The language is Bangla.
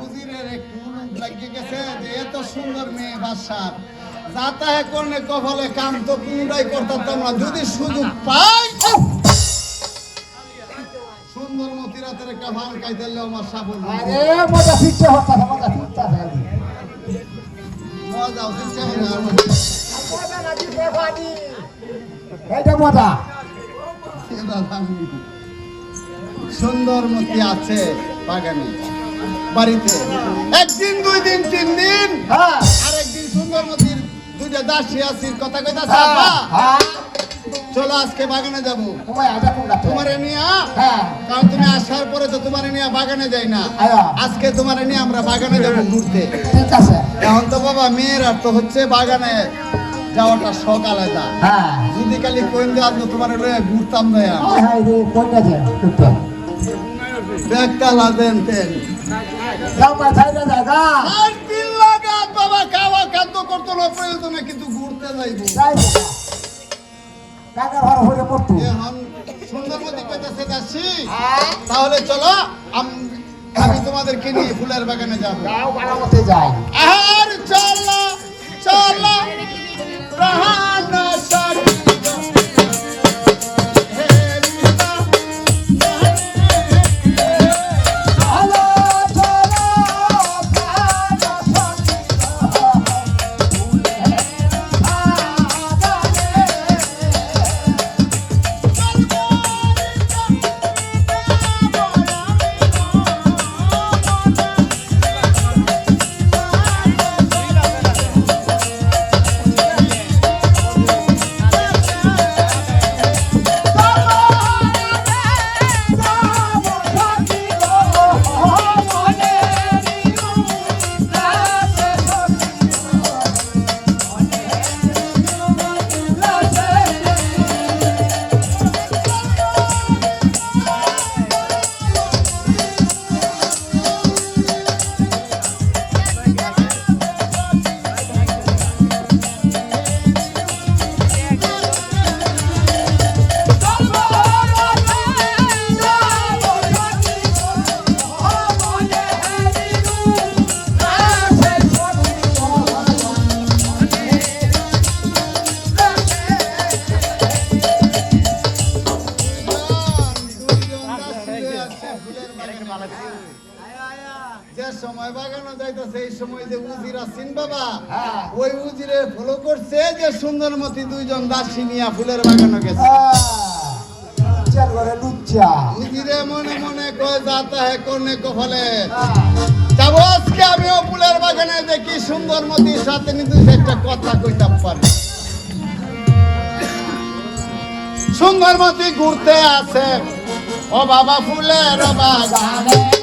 উজিরের একটু লাগিয়ে গেছে যে এত সুন্দর মেয়ে বাসার যাতায়াত করলে কপালে কাম তো কোনটাই করতাম না যদি সুযোগ পাই সুন্দর মতি রাতের একটা ভান খাইতে আমার সাফল্য আরে মজা ফিরতে হচ্ছে মজা ফিরতে মজা হচ্ছে মজা নাকি বেবানি এইটা মজা সুন্দর মতি আছে বাগানে বাড়িতে একদিন দুই দিন তিন দিন আরেকদিন সুন্দর মতির দুইটা দাসী আছির কথা কথা চলো আজকে বাগানে যাবো তোমারে নিয়ে কারণ তুমি আসার পরে তো তোমারে নিয়ে বাগানে যাই না আজকে তোমারে নিয়ে আমরা বাগানে যাবো ঘুরতে ঠিক আছে এখন তো বাবা মেয়ের আর তো হচ্ছে বাগানে যাওয়াটা শখ আলাদা যদি খালি কোন যাওয়া তোমার ঘুরতাম না ব্যাগটা লাগবেন তেল আর দিন লাগা বাবা খাওয়া খাদ্য করতো না প্রয়োজনে কিন্তু ঘুরতে যাইব এখন সুন্দরবতী কইতাছে যাচ্ছি তাহলে চলো আমি তোমাদেরকে নিয়ে ফুলের বাগানে যাবো যাই আর চলো চলো রাহানা সারি যে সময় বাগানো যাইতেছে এই সময় যে উজির আছেন বাবা ওই উজিরে ফলো করছে যে সুন্দরমতি দুইজন দাসী নিয়ে ফুলের বাগানো গেছে উজিরে মনে মনে কয় যাতা হে কোনে কফলে যাবো আজকে আমিও ফুলের বাগানে দেখি সুন্দরমতির সাথে কিন্তু একটা কথা কইতাম পারি সুন্দরমতি ঘুরতে আছে ও বাবা ফুলের বাগানে